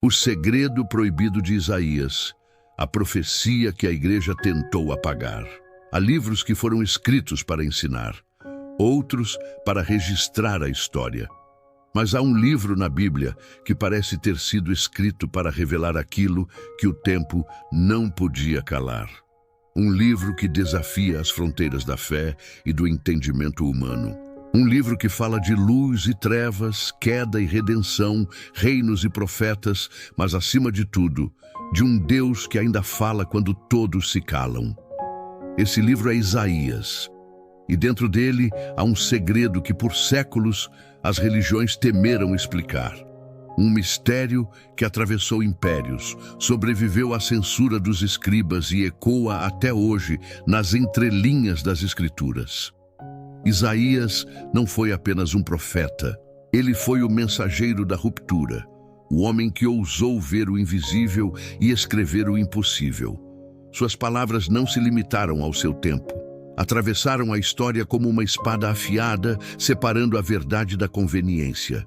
O segredo proibido de Isaías, a profecia que a igreja tentou apagar. Há livros que foram escritos para ensinar, outros para registrar a história. Mas há um livro na Bíblia que parece ter sido escrito para revelar aquilo que o tempo não podia calar. Um livro que desafia as fronteiras da fé e do entendimento humano. Um livro que fala de luz e trevas, queda e redenção, reinos e profetas, mas acima de tudo, de um Deus que ainda fala quando todos se calam. Esse livro é Isaías, e dentro dele há um segredo que por séculos as religiões temeram explicar. Um mistério que atravessou impérios, sobreviveu à censura dos escribas e ecoa até hoje nas entrelinhas das Escrituras. Isaías não foi apenas um profeta, ele foi o mensageiro da ruptura, o homem que ousou ver o invisível e escrever o impossível. Suas palavras não se limitaram ao seu tempo. Atravessaram a história como uma espada afiada, separando a verdade da conveniência.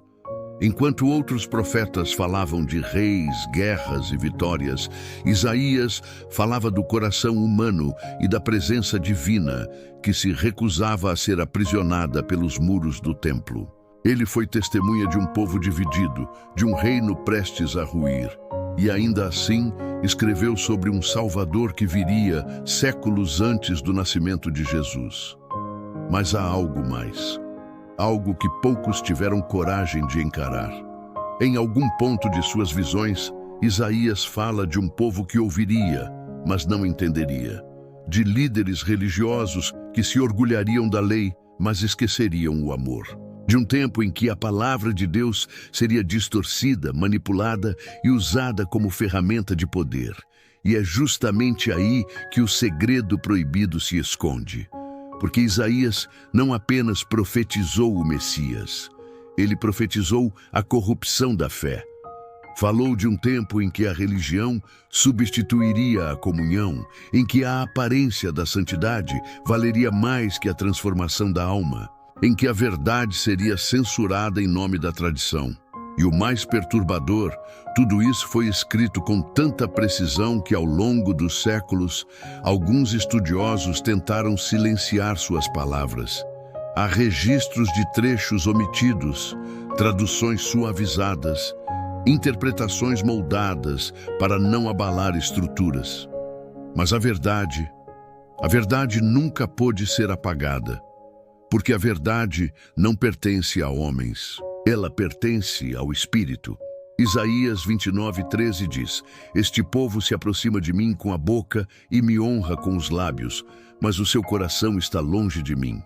Enquanto outros profetas falavam de reis, guerras e vitórias, Isaías falava do coração humano e da presença divina que se recusava a ser aprisionada pelos muros do templo. Ele foi testemunha de um povo dividido, de um reino prestes a ruir. E ainda assim, escreveu sobre um Salvador que viria séculos antes do nascimento de Jesus. Mas há algo mais. Algo que poucos tiveram coragem de encarar. Em algum ponto de suas visões, Isaías fala de um povo que ouviria, mas não entenderia. De líderes religiosos que se orgulhariam da lei, mas esqueceriam o amor. De um tempo em que a palavra de Deus seria distorcida, manipulada e usada como ferramenta de poder. E é justamente aí que o segredo proibido se esconde. Porque Isaías não apenas profetizou o Messias, ele profetizou a corrupção da fé. Falou de um tempo em que a religião substituiria a comunhão, em que a aparência da santidade valeria mais que a transformação da alma, em que a verdade seria censurada em nome da tradição. E o mais perturbador, tudo isso foi escrito com tanta precisão que ao longo dos séculos, alguns estudiosos tentaram silenciar suas palavras. Há registros de trechos omitidos, traduções suavizadas, interpretações moldadas para não abalar estruturas. Mas a verdade nunca pôde ser apagada, porque a verdade não pertence a homens. Ela pertence ao Espírito. Isaías 29:13 diz: Este povo se aproxima de mim com a boca e me honra com os lábios, mas o seu coração está longe de mim.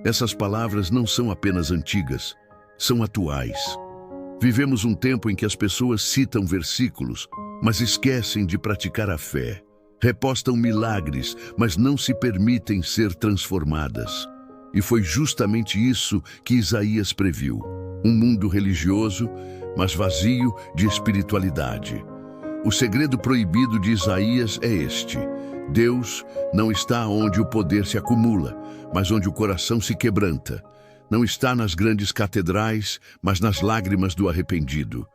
Essas palavras não são apenas antigas, são atuais. Vivemos um tempo em que as pessoas citam versículos, mas esquecem de praticar a fé. Repostam milagres, mas não se permitem ser transformadas. E foi justamente isso que Isaías previu. Um mundo religioso, mas vazio de espiritualidade. O segredo proibido de Isaías é este: Deus não está onde o poder se acumula, mas onde o coração se quebranta. Não está nas grandes catedrais, mas nas lágrimas do arrependido.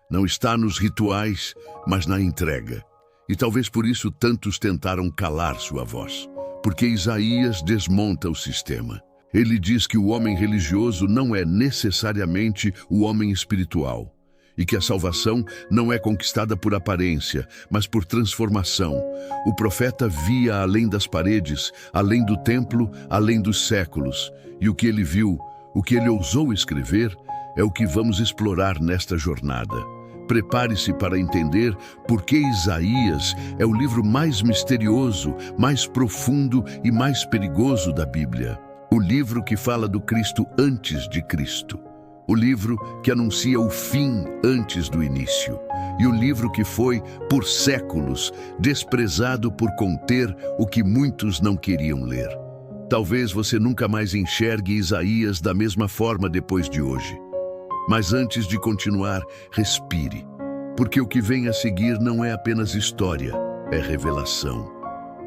Não está nos rituais, mas na entrega. E talvez por isso tantos tentaram calar sua voz. Porque Isaías desmonta o sistema. Ele diz que o homem religioso não é necessariamente o homem espiritual, e que a salvação não é conquistada por aparência, mas por transformação. O profeta via além das paredes, além do templo, além dos séculos, e o que ele viu, o que ele ousou escrever, é o que vamos explorar nesta jornada. Prepare-se para entender por que Isaías é o livro mais misterioso, mais profundo e mais perigoso da Bíblia. O livro que fala do Cristo antes de Cristo. O livro que anuncia o fim antes do início. E o livro que foi, por séculos, desprezado por conter o que muitos não queriam ler. Talvez você nunca mais enxergue Isaías da mesma forma depois de hoje. Mas antes de continuar, respire. Porque o que vem a seguir não é apenas história, é revelação.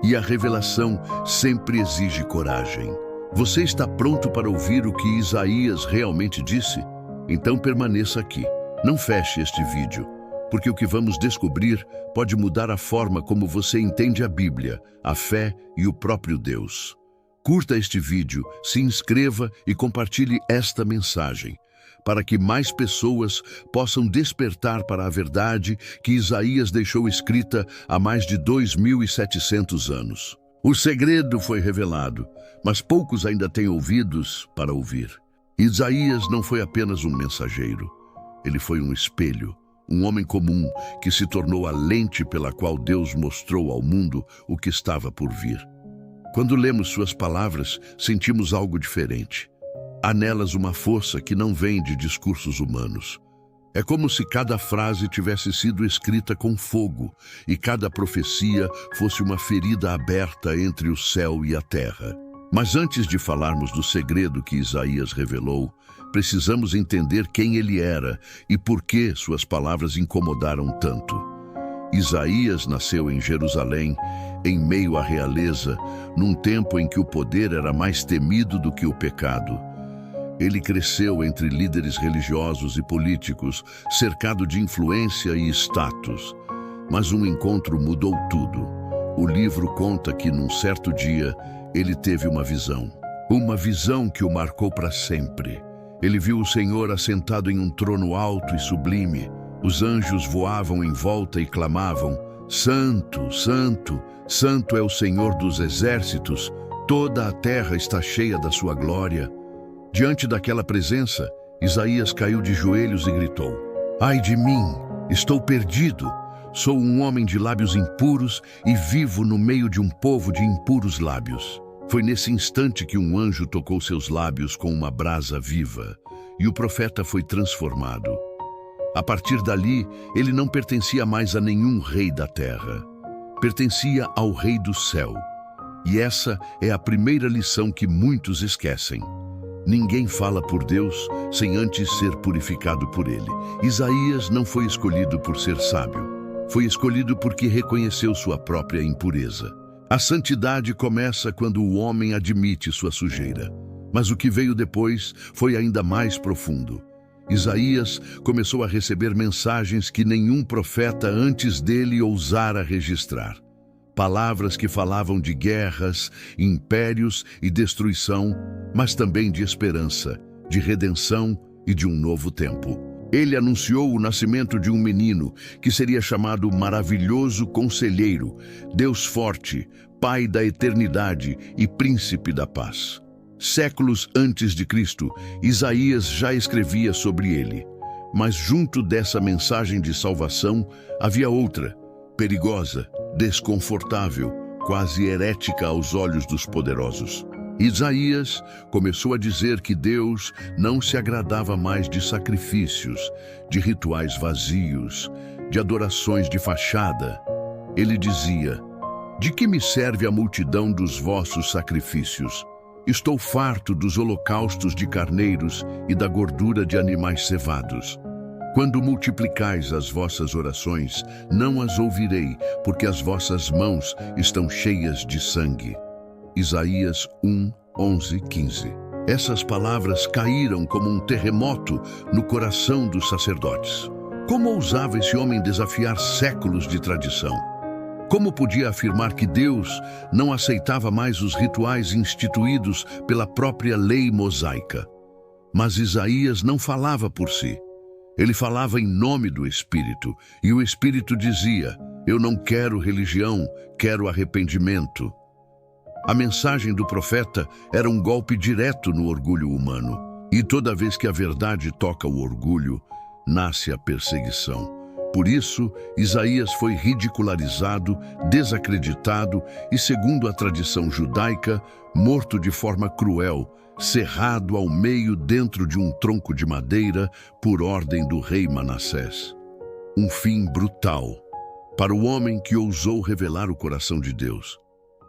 E a revelação sempre exige coragem. Você está pronto para ouvir o que Isaías realmente disse? Então permaneça aqui. Não feche este vídeo. porque o que vamos descobrir pode mudar a forma como você entende a Bíblia, a fé e o próprio Deus. Curta este vídeo, se inscreva e compartilhe esta mensagem, para que mais pessoas possam despertar para a verdade que Isaías deixou escrita há mais de 2.700 anos. O segredo foi revelado, mas poucos ainda têm ouvidos para ouvir. Isaías não foi apenas um mensageiro. Ele foi um espelho, um homem comum que se tornou a lente pela qual Deus mostrou ao mundo o que estava por vir. Quando lemos suas palavras, sentimos algo diferente. Há nelas uma força que não vem de discursos humanos. É como se cada frase tivesse sido escrita com fogo e cada profecia fosse uma ferida aberta entre o céu e a terra. Mas antes de falarmos do segredo que Isaías revelou, precisamos entender quem ele era e por que suas palavras incomodaram tanto. Isaías nasceu em Jerusalém, em meio à realeza, num tempo em que o poder era mais temido do que o pecado. Ele cresceu entre líderes religiosos e políticos, cercado de influência e status. Mas um encontro mudou tudo. O livro conta que, num certo dia, ele teve uma visão que o marcou para sempre. Ele viu o Senhor assentado em um trono alto e sublime. Os anjos voavam em volta e clamavam: Santo, Santo, Santo é o Senhor dos exércitos, toda a terra está cheia da sua glória. Diante daquela presença, Isaías caiu de joelhos e gritou: Ai de mim, estou perdido. Sou um homem de lábios impuros e vivo no meio de um povo de impuros lábios. Foi nesse instante que um anjo tocou seus lábios com uma brasa viva, e o profeta foi transformado. A partir dali, ele não pertencia mais a nenhum rei da terra. Pertencia ao Rei do céu. E essa é a primeira lição que muitos esquecem. Ninguém fala por Deus sem antes ser purificado por Ele. Isaías não foi escolhido por ser sábio. Foi escolhido porque reconheceu sua própria impureza. A santidade começa quando o homem admite sua sujeira. Mas o que veio depois foi ainda mais profundo. Isaías começou a receber mensagens que nenhum profeta antes dele ousara registrar. Palavras que falavam de guerras, impérios e destruição, mas também de esperança, de redenção e de um novo tempo. Ele anunciou o nascimento de um menino que seria chamado Maravilhoso Conselheiro, Deus Forte, Pai da Eternidade e Príncipe da Paz. Séculos antes de Cristo, Isaías já escrevia sobre ele. Mas junto dessa mensagem de salvação havia outra, perigosa, desconfortável, quase herética aos olhos dos poderosos. Isaías começou a dizer que Deus não se agradava mais de sacrifícios, de rituais vazios, de adorações de fachada. Ele dizia: De que me serve a multidão dos vossos sacrifícios? Estou farto dos holocaustos de carneiros e da gordura de animais cevados. Quando multiplicais as vossas orações, não as ouvirei, porque as vossas mãos estão cheias de sangue. Isaías 1, 11, 15. Essas palavras caíram como um terremoto no coração dos sacerdotes. Como ousava esse homem desafiar séculos de tradição? Como podia afirmar que Deus não aceitava mais os rituais instituídos pela própria lei mosaica? Mas Isaías não falava por si. Ele falava em nome do Espírito, e o Espírito dizia: Eu não quero religião, quero arrependimento. A mensagem do profeta era um golpe direto no orgulho humano. E toda vez que a verdade toca o orgulho, nasce a perseguição. Por isso, Isaías foi ridicularizado, desacreditado e, segundo a tradição judaica, morto de forma cruel, cerrado ao meio dentro de um tronco de madeira por ordem do rei Manassés. Um fim brutal para o homem que ousou revelar o coração de Deus.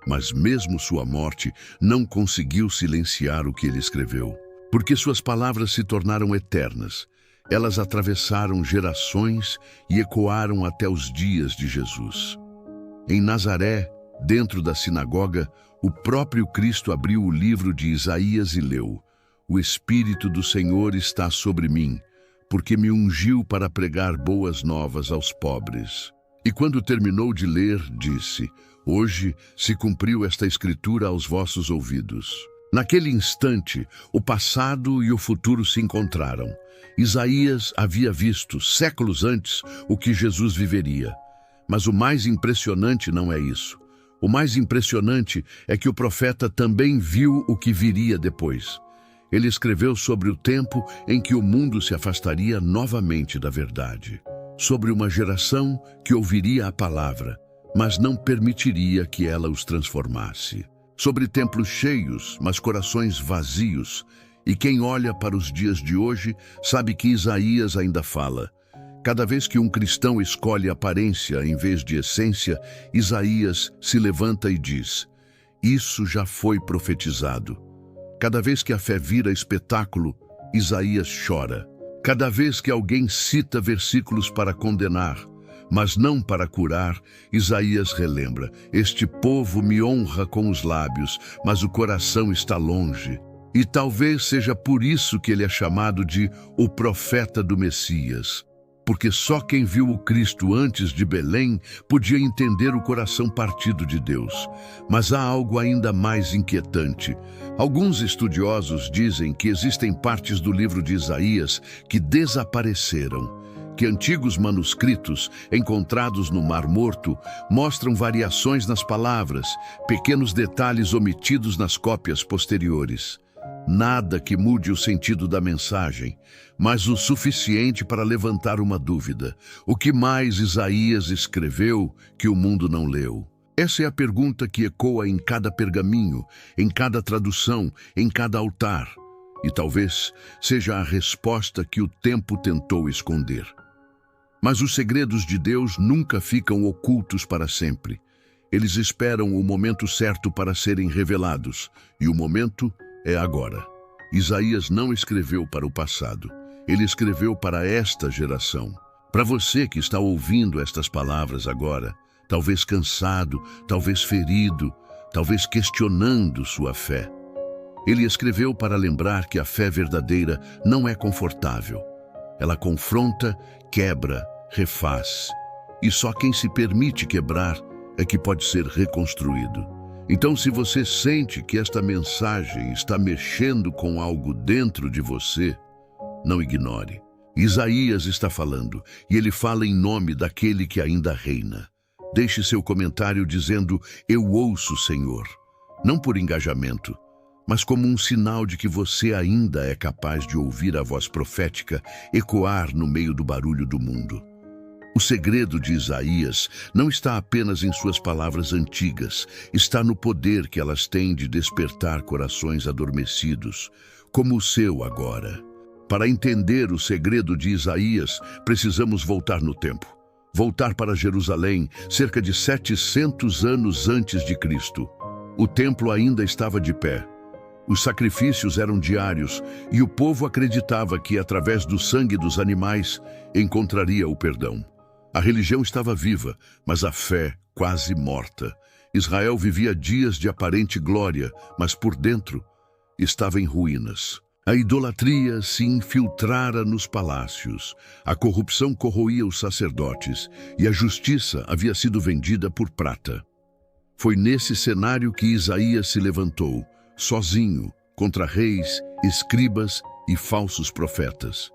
Mas mesmo sua morte não conseguiu silenciar o que ele escreveu, porque suas palavras se tornaram eternas. Elas atravessaram gerações e ecoaram até os dias de Jesus. Em Nazaré, dentro da sinagoga, o próprio Cristo abriu o livro de Isaías e leu: O Espírito do Senhor está sobre mim, porque me ungiu para pregar boas novas aos pobres. E quando terminou de ler, disse: Hoje se cumpriu esta escritura aos vossos ouvidos. Naquele instante, o passado e o futuro se encontraram. Isaías havia visto, séculos antes, o que Jesus viveria. Mas o mais impressionante não é isso. O mais impressionante é que o profeta também viu o que viria depois. Ele escreveu sobre o tempo em que o mundo se afastaria novamente da verdade. Sobre uma geração que ouviria a palavra, mas não permitiria que ela os transformasse. Sobre templos cheios, mas corações vazios. E quem olha para os dias de hoje sabe que Isaías ainda fala. Cada vez que um cristão escolhe aparência em vez de essência, Isaías se levanta e diz: Isso já foi profetizado. Cada vez que a fé vira espetáculo, Isaías chora. Cada vez que alguém cita versículos para condenar, mas não para curar, Isaías relembra: Este povo me honra com os lábios, mas o coração está longe. E talvez seja por isso que ele é chamado de o profeta do Messias. Porque só quem viu o Cristo antes de Belém podia entender o coração partido de Deus. Mas há algo ainda mais inquietante. Alguns estudiosos dizem que existem partes do livro de Isaías que desapareceram, que antigos manuscritos encontrados no Mar Morto mostram variações nas palavras, pequenos detalhes omitidos nas cópias posteriores. Nada que mude o sentido da mensagem, mas o suficiente para levantar uma dúvida. O que mais Isaías escreveu que o mundo não leu? Essa é a pergunta que ecoa em cada pergaminho, em cada tradução, em cada altar. E talvez seja a resposta que o tempo tentou esconder. Mas os segredos de Deus nunca ficam ocultos para sempre. Eles esperam o momento certo para serem revelados, e o momento é agora. Isaías não escreveu para o passado. Ele escreveu para esta geração. Para você que está ouvindo estas palavras agora, talvez cansado, talvez ferido, talvez questionando sua fé. Ele escreveu para lembrar que a fé verdadeira não é confortável. Ela confronta, quebra, refaz. E só quem se permite quebrar é que pode ser reconstruído. Então, se você sente que esta mensagem está mexendo com algo dentro de você, não ignore. Isaías está falando, e ele fala em nome daquele que ainda reina. Deixe seu comentário dizendo: Eu ouço, Senhor. Não por engajamento, mas como um sinal de que você ainda é capaz de ouvir a voz profética ecoar no meio do barulho do mundo. O segredo de Isaías não está apenas em suas palavras antigas, está no poder que elas têm de despertar corações adormecidos, como o seu agora. Para entender o segredo de Isaías, precisamos voltar no tempo. Voltar para Jerusalém, cerca de 700 anos antes de Cristo. O templo ainda estava de pé. Os sacrifícios eram diários e o povo acreditava que, através do sangue dos animais, encontraria o perdão. A religião estava viva, mas a fé quase morta. Israel vivia dias de aparente glória, mas por dentro estava em ruínas. A idolatria se infiltrara nos palácios, a corrupção corroía os sacerdotes e a justiça havia sido vendida por prata. Foi nesse cenário que Isaías se levantou, sozinho, contra reis, escribas e falsos profetas.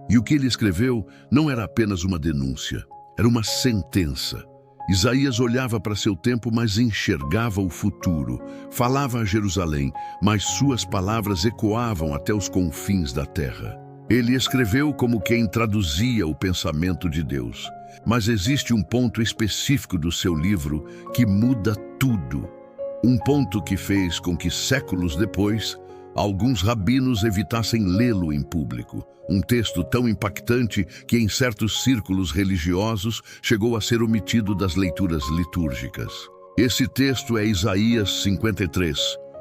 E o que ele escreveu não era apenas uma denúncia, era uma sentença. Isaías olhava para seu tempo, mas enxergava o futuro. Falava a Jerusalém, mas suas palavras ecoavam até os confins da terra. Ele escreveu como quem traduzia o pensamento de Deus. Mas existe um ponto específico do seu livro que muda tudo. Um ponto que fez com que, séculos depois, alguns rabinos evitassem lê-lo em público. Um texto tão impactante que, em certos círculos religiosos, chegou a ser omitido das leituras litúrgicas. Esse texto é Isaías 53,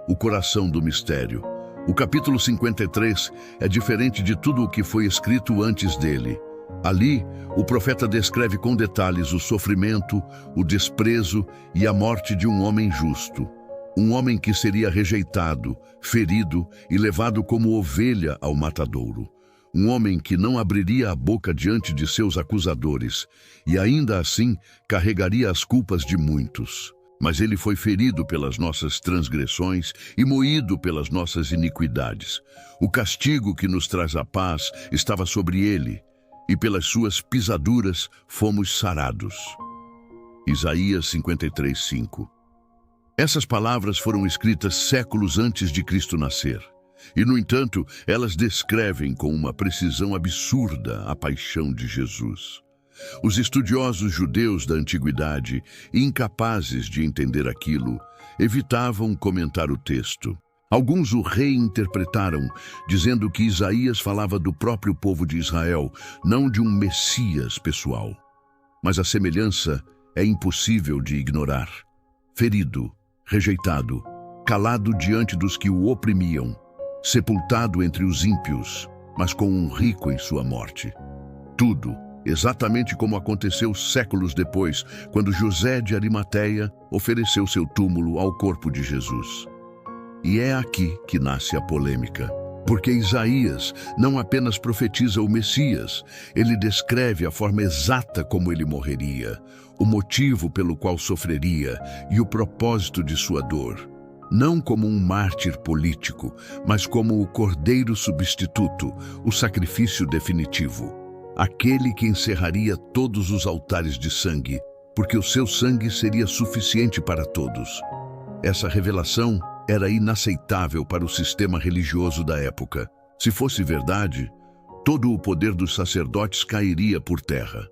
o coração do mistério. O capítulo 53 é diferente de tudo o que foi escrito antes dele. Ali, o profeta descreve com detalhes o sofrimento, o desprezo e a morte de um homem justo. Um homem que seria rejeitado, ferido e levado como ovelha ao matadouro. um homem que não abriria a boca diante de seus acusadores e ainda assim carregaria as culpas de muitos. Mas ele foi ferido pelas nossas transgressões e moído pelas nossas iniquidades. O castigo que nos traz a paz estava sobre ele, e pelas suas pisaduras fomos sarados. Isaías 53:5. Essas palavras foram escritas séculos antes de Cristo nascer. E, no entanto, elas descrevem com uma precisão absurda a paixão de Jesus. Os estudiosos judeus da antiguidade, incapazes de entender aquilo, evitavam comentar o texto. Alguns o reinterpretaram, dizendo que Isaías falava do próprio povo de Israel, não de um Messias pessoal. Mas a semelhança é impossível de ignorar. Ferido, rejeitado, calado diante dos que o oprimiam, sepultado entre os ímpios, mas com um rico em sua morte. Tudo exatamente como aconteceu séculos depois, quando José de Arimateia ofereceu seu túmulo ao corpo de Jesus. E é aqui que nasce a polêmica, porque Isaías não apenas profetiza o Messias, ele descreve a forma exata como ele morreria, o motivo pelo qual sofreria e o propósito de sua dor. Não como um mártir político, mas como o cordeiro substituto, o sacrifício definitivo. Aquele que encerraria todos os altares de sangue, porque o seu sangue seria suficiente para todos. Essa revelação era inaceitável para o sistema religioso da época. Se fosse verdade, todo o poder dos sacerdotes cairia por terra.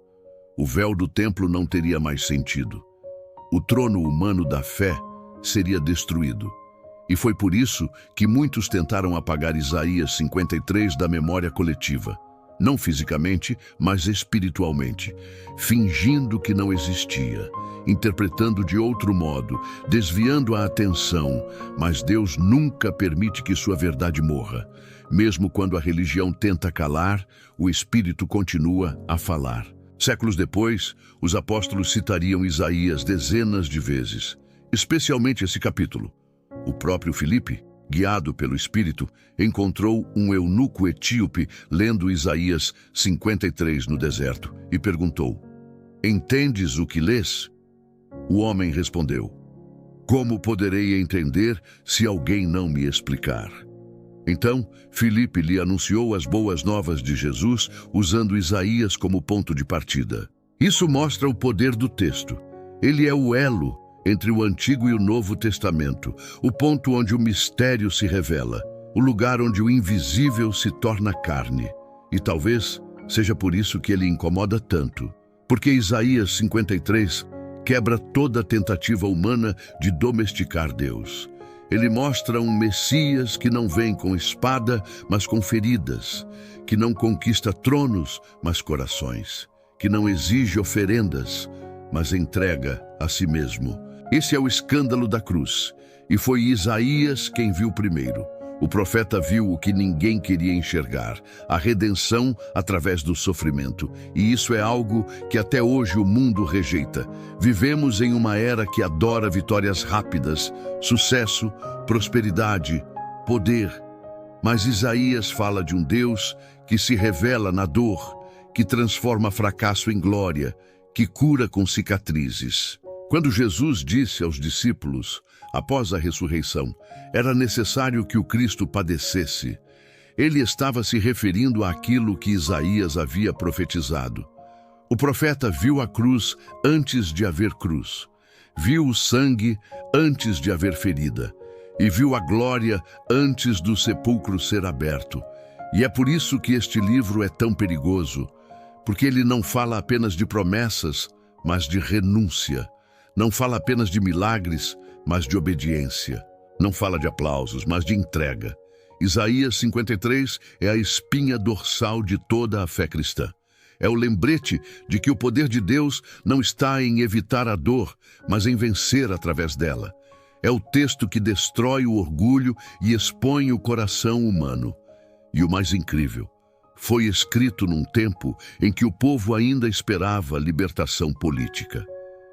O véu do templo não teria mais sentido. O trono humano da fé seria destruído. E foi por isso que muitos tentaram apagar Isaías 53 da memória coletiva. Não fisicamente, mas espiritualmente, fingindo que não existia, interpretando de outro modo, desviando a atenção, mas Deus nunca permite que sua verdade morra. Mesmo quando a religião tenta calar, o Espírito continua a falar. Séculos depois, os apóstolos citariam Isaías dezenas de vezes, especialmente esse capítulo. O próprio Filipe, guiado pelo Espírito, encontrou um eunuco etíope lendo Isaías 53 no deserto e perguntou: "Entendes o que lês?" O homem respondeu: "Como poderei entender se alguém não me explicar?" Então, Filipe lhe anunciou as boas novas de Jesus, usando Isaías como ponto de partida. Isso mostra o poder do texto. Ele é o elo entre o Antigo e o Novo Testamento, o ponto onde o mistério se revela, o lugar onde o invisível se torna carne. E talvez seja por isso que ele incomoda tanto, porque Isaías 53 quebra toda a tentativa humana de domesticar Deus. Ele mostra um Messias que não vem com espada, mas com feridas, que não conquista tronos, mas corações, que não exige oferendas, mas entrega a si mesmo. Esse é o escândalo da cruz, e foi Isaías quem viu primeiro. O profeta viu o que ninguém queria enxergar, a redenção através do sofrimento. E isso é algo que até hoje o mundo rejeita. Vivemos em uma era que adora vitórias rápidas, sucesso, prosperidade, poder. Mas Isaías fala de um Deus que se revela na dor, que transforma fracasso em glória, que cura com cicatrizes. Quando Jesus disse aos discípulos, após a ressurreição, era necessário que o Cristo padecesse, ele estava se referindo àquilo que Isaías havia profetizado. O profeta viu a cruz antes de haver cruz, viu o sangue antes de haver ferida, e viu a glória antes do sepulcro ser aberto. E é por isso que este livro é tão perigoso, porque ele não fala apenas de promessas, mas de renúncia. Não fala apenas de milagres, mas de obediência. Não fala de aplausos, mas de entrega. Isaías 53 é a espinha dorsal de toda a fé cristã. É o lembrete de que o poder de Deus não está em evitar a dor, mas em vencer através dela. É o texto que destrói o orgulho e expõe o coração humano. E o mais incrível, foi escrito num tempo em que o povo ainda esperava libertação política.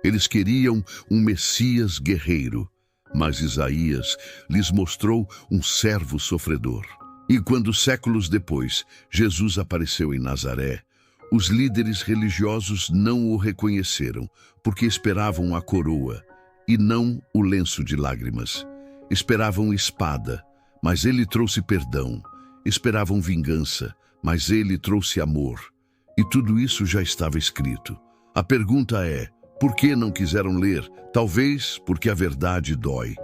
Eles queriam um Messias guerreiro, mas Isaías lhes mostrou um servo sofredor. E quando séculos depois Jesus apareceu em Nazaré, os líderes religiosos não o reconheceram, porque esperavam a coroa e não o lenço de lágrimas. Esperavam espada, mas ele trouxe perdão. Esperavam vingança, mas ele trouxe amor. E tudo isso já estava escrito. A pergunta é, por que não quiseram ler? Talvez porque a verdade dói.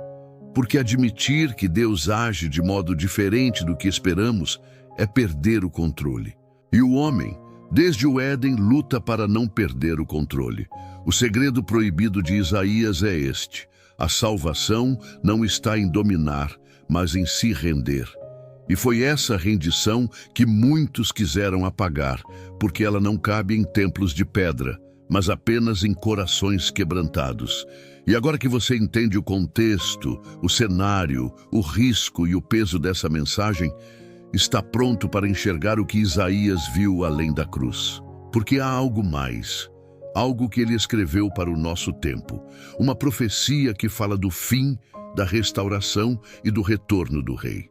Porque admitir que Deus age de modo diferente do que esperamos é perder o controle. E o homem, desde o Éden, luta para não perder o controle. O segredo proibido de Isaías é este: a salvação não está em dominar, mas em se render. E foi essa rendição que muitos quiseram apagar, porque ela não cabe em templos de pedra, mas apenas em corações quebrantados. E agora que você entende o contexto, o cenário, o risco e o peso dessa mensagem, está pronto para enxergar o que Isaías viu além da cruz. Porque há algo mais, algo que ele escreveu para o nosso tempo, uma profecia que fala do fim, da restauração e do retorno do rei.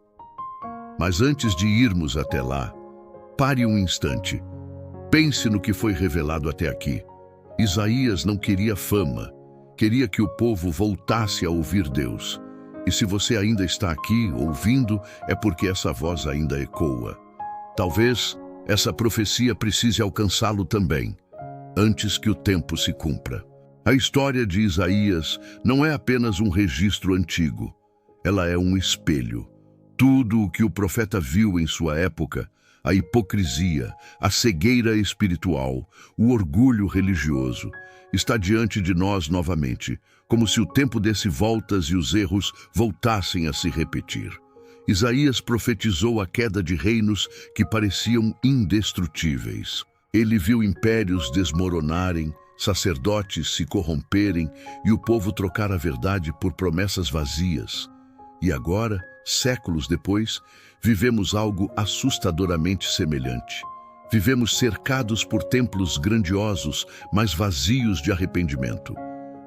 Mas antes de irmos até lá, pare um instante. Pense no que foi revelado até aqui. Isaías não queria fama, queria que o povo voltasse a ouvir Deus. E se você ainda está aqui ouvindo, é porque essa voz ainda ecoa. Talvez essa profecia precise alcançá-lo também, antes que o tempo se cumpra. A história de Isaías não é apenas um registro antigo, ela é um espelho. Tudo o que o profeta viu em sua época, a hipocrisia, a cegueira espiritual, o orgulho religioso, está diante de nós novamente, como se o tempo desse voltas e os erros voltassem a se repetir. Isaías profetizou a queda de reinos que pareciam indestrutíveis. Ele viu impérios desmoronarem, sacerdotes se corromperem e o povo trocar a verdade por promessas vazias. E agora, séculos depois, vivemos algo assustadoramente semelhante. Vivemos cercados por templos grandiosos, mas vazios de arrependimento.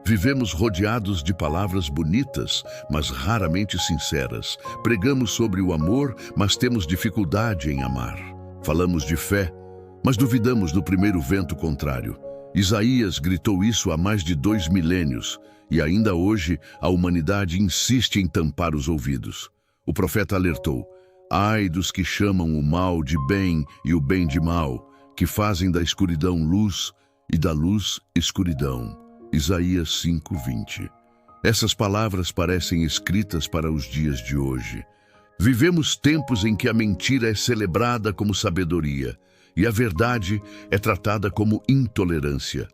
Vivemos rodeados de palavras bonitas, mas raramente sinceras. Pregamos sobre o amor, mas temos dificuldade em amar. Falamos de fé, mas duvidamos do primeiro vento contrário. Isaías gritou isso há mais de 2 milênios, e ainda hoje a humanidade insiste em tampar os ouvidos. O profeta alertou: ai dos que chamam o mal de bem e o bem de mal, que fazem da escuridão luz e da luz escuridão. Isaías 5:20. Essas palavras parecem escritas para os dias de hoje. Vivemos tempos em que a mentira é celebrada como sabedoria e a verdade é tratada como intolerância.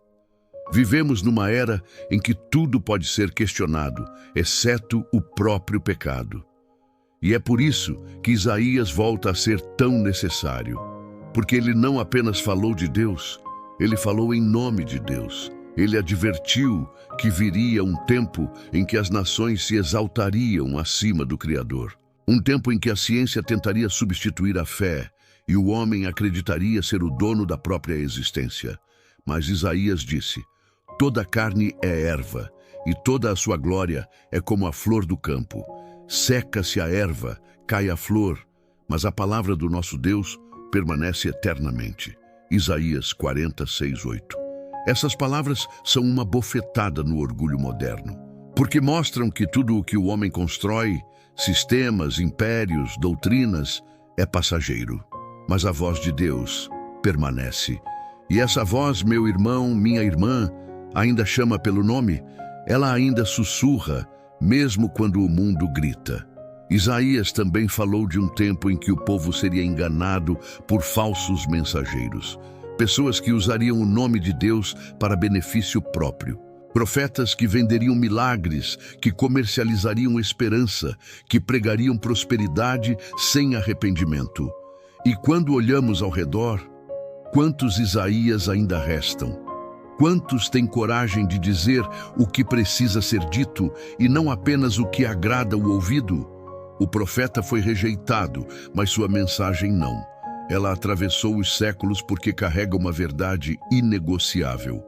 Vivemos numa era em que tudo pode ser questionado, exceto o próprio pecado. E é por isso que Isaías volta a ser tão necessário, porque ele não apenas falou de Deus, ele falou em nome de Deus. Ele advertiu que viria um tempo em que as nações se exaltariam acima do Criador. Um tempo em que a ciência tentaria substituir a fé e o homem acreditaria ser o dono da própria existência. Mas Isaías disse: toda a carne é erva, e toda a sua glória é como a flor do campo. Seca-se a erva, cai a flor, mas a palavra do nosso Deus permanece eternamente. Isaías 46:8. Essas palavras são uma bofetada no orgulho moderno, porque mostram que tudo o que o homem constrói, sistemas, impérios, doutrinas, é passageiro. Mas a voz de Deus permanece. E essa voz, meu irmão, minha irmã, ainda chama pelo nome, ela ainda sussurra, mesmo quando o mundo grita. Isaías também falou de um tempo em que o povo seria enganado por falsos mensageiros, pessoas que usariam o nome de Deus para benefício próprio. Profetas que venderiam milagres, que comercializariam esperança, que pregariam prosperidade sem arrependimento. E quando olhamos ao redor, quantos Isaías ainda restam? Quantos têm coragem de dizer o que precisa ser dito e não apenas o que agrada o ouvido? O profeta foi rejeitado, mas sua mensagem não. Ela atravessou os séculos porque carrega uma verdade inegociável.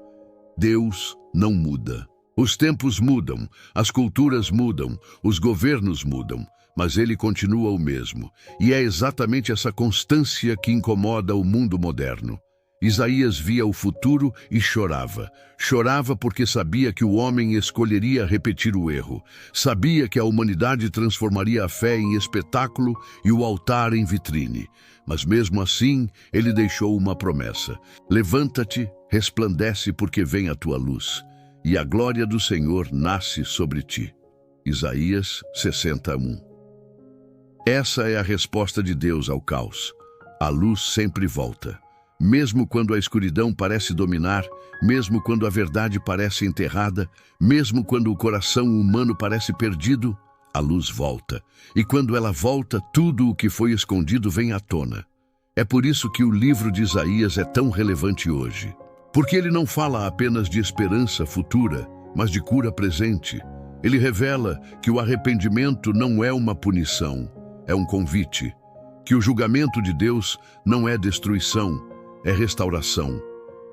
Deus não muda. Os tempos mudam, as culturas mudam, os governos mudam, mas ele continua o mesmo. E é exatamente essa constância que incomoda o mundo moderno. Isaías via o futuro e chorava. Chorava porque sabia que o homem escolheria repetir o erro. Sabia que a humanidade transformaria a fé em espetáculo e o altar em vitrine. Mas mesmo assim, ele deixou uma promessa. Levanta-te, resplandece porque vem a tua luz, e a glória do Senhor nasce sobre ti. Isaías 61. Essa é a resposta de Deus ao caos. A luz sempre volta. Mesmo quando a escuridão parece dominar, mesmo quando a verdade parece enterrada, mesmo quando o coração humano parece perdido, a luz volta. E quando ela volta, tudo o que foi escondido vem à tona. É por isso que o livro de Isaías é tão relevante hoje. Porque ele não fala apenas de esperança futura, mas de cura presente. Ele revela que o arrependimento não é uma punição, é um convite. Que o julgamento de Deus não é destruição, é restauração.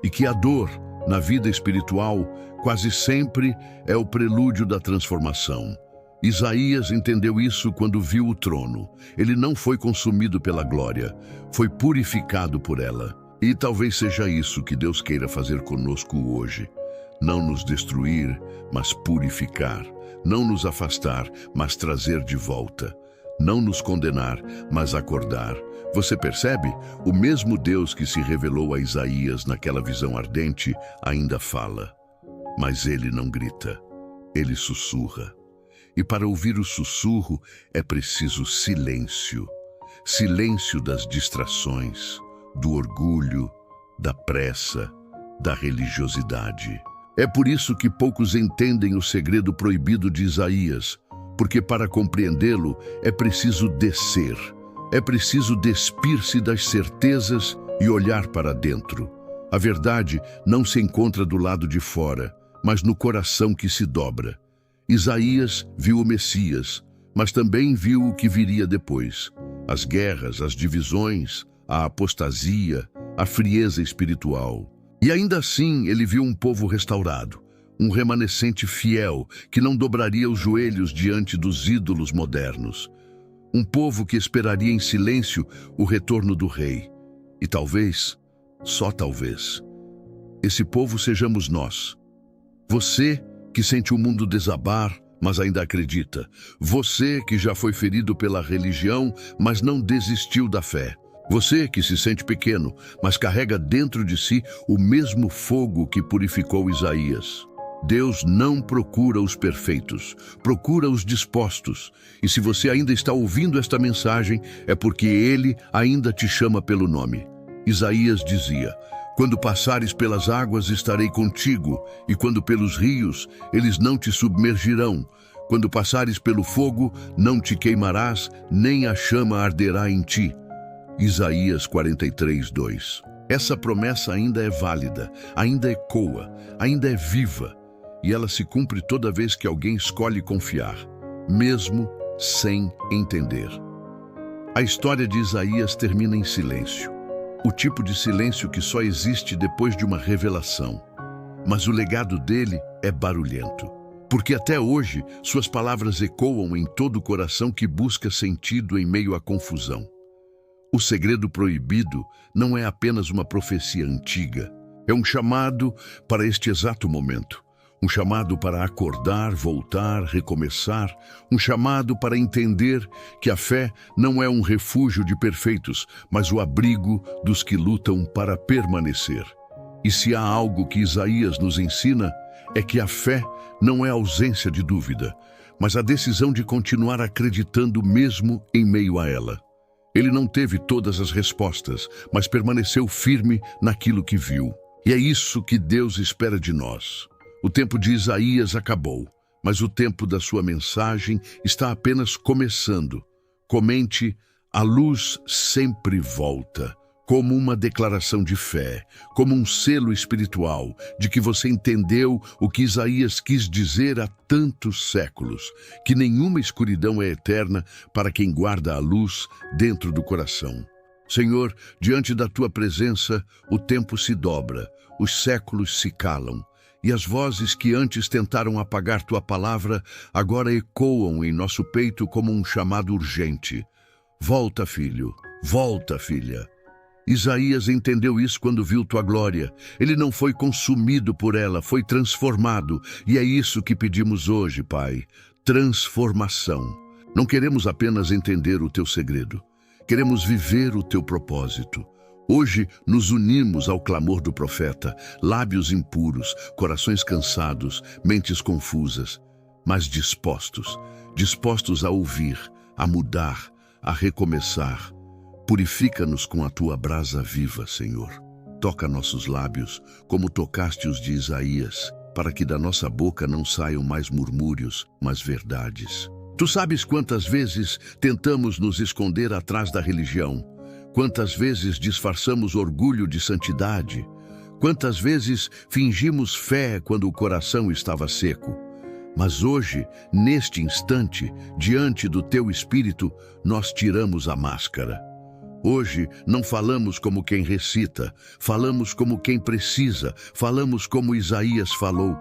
E que a dor, na vida espiritual, quase sempre é o prelúdio da transformação. Isaías entendeu isso quando viu o trono. Ele não foi consumido pela glória, foi purificado por ela. E talvez seja isso que Deus queira fazer conosco hoje. Não nos destruir, mas purificar. Não nos afastar, mas trazer de volta. Não nos condenar, mas acordar. Você percebe? O mesmo Deus que se revelou a Isaías naquela visão ardente ainda fala. Mas ele não grita, ele sussurra. E para ouvir o sussurro é preciso silêncio. Silêncio das distrações, do orgulho, da pressa, da religiosidade. É por isso que poucos entendem o segredo proibido de Isaías, porque para compreendê-lo é preciso descer, é preciso despir-se das certezas e olhar para dentro. A verdade não se encontra do lado de fora, mas no coração que se dobra. Isaías viu o Messias, mas também viu o que viria depois. As guerras, as divisões, a apostasia, a frieza espiritual. E ainda assim ele viu um povo restaurado, um remanescente fiel que não dobraria os joelhos diante dos ídolos modernos. Um povo que esperaria em silêncio o retorno do rei. E talvez, só talvez, esse povo sejamos nós. Você que sente o mundo desabar, mas ainda acredita. Você que já foi ferido pela religião, mas não desistiu da fé. Você que se sente pequeno, mas carrega dentro de si o mesmo fogo que purificou Isaías. Deus não procura os perfeitos, procura os dispostos. E se você ainda está ouvindo esta mensagem, é porque Ele ainda te chama pelo nome. Isaías dizia: quando passares pelas águas, estarei contigo, e quando pelos rios, eles não te submergirão. Quando passares pelo fogo, não te queimarás, nem a chama arderá em ti. Isaías 43:2. Essa promessa ainda é válida, ainda ecoa, ainda é viva, e ela se cumpre toda vez que alguém escolhe confiar, mesmo sem entender. A história de Isaías termina em silêncio. O tipo de silêncio que só existe depois de uma revelação. Mas o legado dele é barulhento, porque até hoje suas palavras ecoam em todo o coração que busca sentido em meio à confusão. O segredo proibido não é apenas uma profecia antiga, é um chamado para este exato momento. Um chamado para acordar, voltar, recomeçar. Um chamado para entender que a fé não é um refúgio de perfeitos, mas o abrigo dos que lutam para permanecer. E se há algo que Isaías nos ensina, é que a fé não é ausência de dúvida, mas a decisão de continuar acreditando mesmo em meio a ela. Ele não teve todas as respostas, mas permaneceu firme naquilo que viu. E é isso que Deus espera de nós. O tempo de Isaías acabou, mas o tempo da sua mensagem está apenas começando. Comente: a luz sempre volta, como uma declaração de fé, como um selo espiritual de que você entendeu o que Isaías quis dizer há tantos séculos, que nenhuma escuridão é eterna para quem guarda a luz dentro do coração. Senhor, diante da tua presença, o tempo se dobra, os séculos se calam, E as vozes que antes tentaram apagar tua palavra, agora ecoam em nosso peito como um chamado urgente. Volta, filho, volta, filha. Isaías entendeu isso quando viu tua glória. Ele não foi consumido por ela, foi transformado. E é isso que pedimos hoje, Pai. Transformação. Não queremos apenas entender o teu segredo. Queremos viver o teu propósito. Hoje nos unimos ao clamor do profeta, lábios impuros, corações cansados, mentes confusas, mas dispostos a ouvir, a mudar, a recomeçar. Purifica-nos com a tua brasa viva, Senhor. Toca nossos lábios, como tocaste os de Isaías, para que da nossa boca não saiam mais murmúrios, mas verdades. Tu sabes quantas vezes tentamos nos esconder atrás da religião, quantas vezes disfarçamos orgulho de santidade, quantas vezes fingimos fé quando o coração estava seco. Mas hoje, neste instante, diante do teu Espírito, nós tiramos a máscara. Hoje não falamos como quem recita, falamos como quem precisa, falamos como Isaías falou.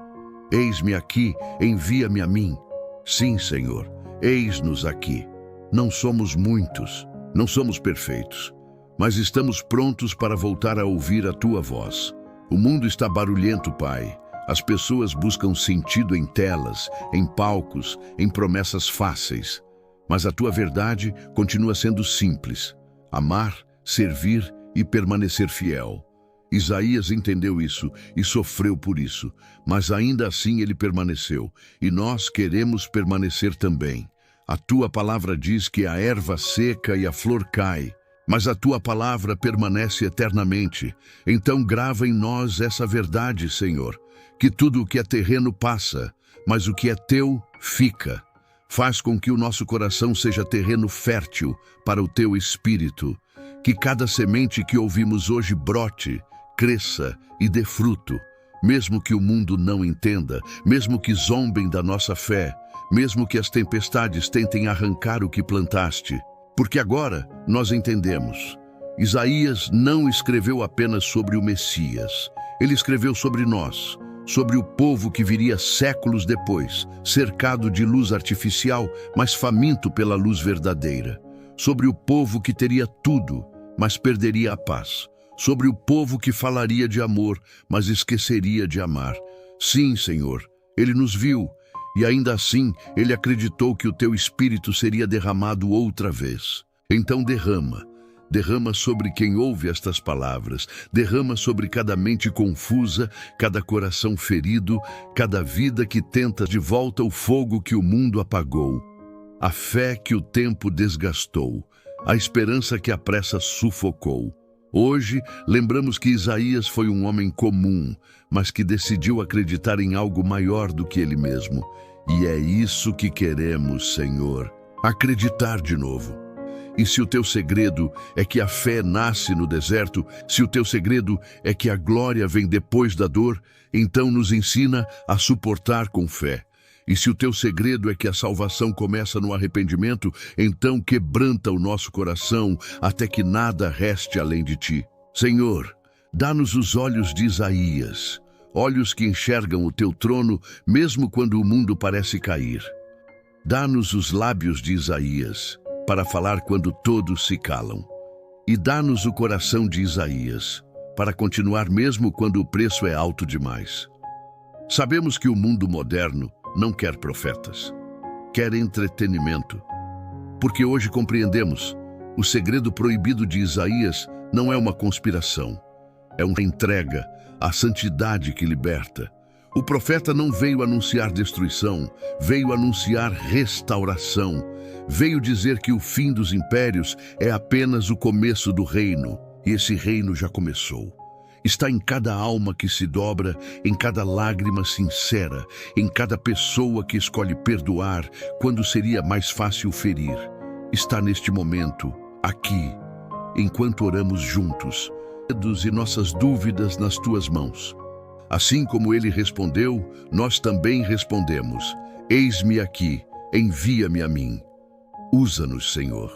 Eis-me aqui, envia-me a mim. Sim, Senhor, eis-nos aqui. Não somos muitos, não somos perfeitos, mas estamos prontos para voltar a ouvir a tua voz. O mundo está barulhento, Pai. As pessoas buscam sentido em telas, em palcos, em promessas fáceis. Mas a tua verdade continua sendo simples: amar, servir e permanecer fiel. Isaías entendeu isso e sofreu por isso, mas ainda assim ele permaneceu, e nós queremos permanecer também. A tua palavra diz que a erva seca e a flor cai, mas a tua palavra permanece eternamente. Então grava em nós essa verdade, Senhor, que tudo o que é terreno passa, mas o que é teu fica. Faz com que o nosso coração seja terreno fértil para o teu Espírito, que cada semente que ouvimos hoje brote, cresça e dê fruto, mesmo que o mundo não entenda, mesmo que zombem da nossa fé, mesmo que as tempestades tentem arrancar o que plantaste. Porque agora nós entendemos. Isaías não escreveu apenas sobre o Messias. Ele escreveu sobre nós, sobre o povo que viria séculos depois, cercado de luz artificial, mas faminto pela luz verdadeira. Sobre o povo que teria tudo, mas perderia a paz. Sobre o povo que falaria de amor, mas esqueceria de amar. Sim, Senhor, Ele nos viu. E ainda assim, Ele acreditou que o teu Espírito seria derramado outra vez. Então derrama sobre quem ouve estas palavras, derrama sobre cada mente confusa, cada coração ferido, cada vida que tenta de volta o fogo que o mundo apagou, a fé que o tempo desgastou, a esperança que a pressa sufocou. Hoje, lembramos que Isaías foi um homem comum, mas que decidiu acreditar em algo maior do que ele mesmo. E é isso que queremos, Senhor, acreditar de novo. E se o teu segredo é que a fé nasce no deserto, se o teu segredo é que a glória vem depois da dor, então nos ensina a suportar com fé. E se o teu segredo é que a salvação começa no arrependimento, então quebranta o nosso coração até que nada reste além de ti. Senhor, dá-nos os olhos de Isaías, olhos que enxergam o teu trono mesmo quando o mundo parece cair. Dá-nos os lábios de Isaías, para falar quando todos se calam. E dá-nos o coração de Isaías, para continuar mesmo quando o preço é alto demais. Sabemos que o mundo moderno não quer profetas, quer entretenimento. Porque hoje compreendemos, o segredo proibido de Isaías não é uma conspiração, é uma entrega à santidade que liberta. O profeta não veio anunciar destruição, veio anunciar restauração. Veio dizer que o fim dos impérios é apenas o começo do reino, e esse reino já começou. Está em cada alma que se dobra, em cada lágrima sincera, em cada pessoa que escolhe perdoar quando seria mais fácil ferir. Está neste momento, aqui, enquanto oramos juntos, medos e nossas dúvidas nas tuas mãos. Assim como ele respondeu, nós também respondemos: eis-me aqui, envia-me a mim. Usa-nos, Senhor,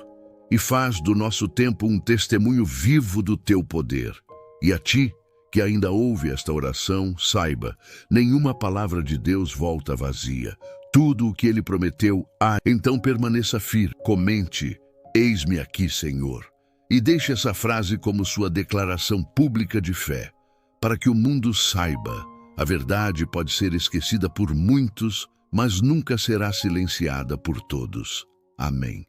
e faz do nosso tempo um testemunho vivo do teu poder. E a ti que ainda ouve esta oração, saiba, nenhuma palavra de Deus volta vazia. Tudo o que Ele prometeu, então permaneça firme. Comente, eis-me aqui, Senhor. E deixe essa frase como sua declaração pública de fé, para que o mundo saiba. A verdade pode ser esquecida por muitos, mas nunca será silenciada por todos. Amém.